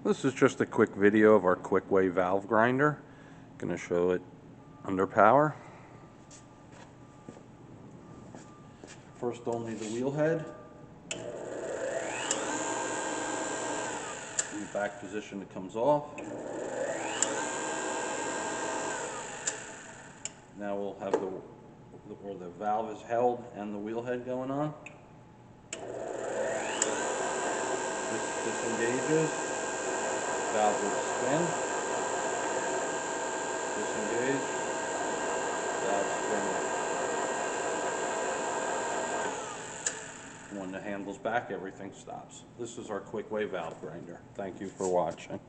This is just a quick video of our Kwik-Way valve grinder. Going to show it under power. First only the wheel head. In the back position it comes off. Now we'll have where the valve is held and the wheel head going on. This disengages. Valve will spin. Disengage. Valve spin. When the handle's back, everything stops. This is our Kwik-Way valve grinder. Thank you for watching.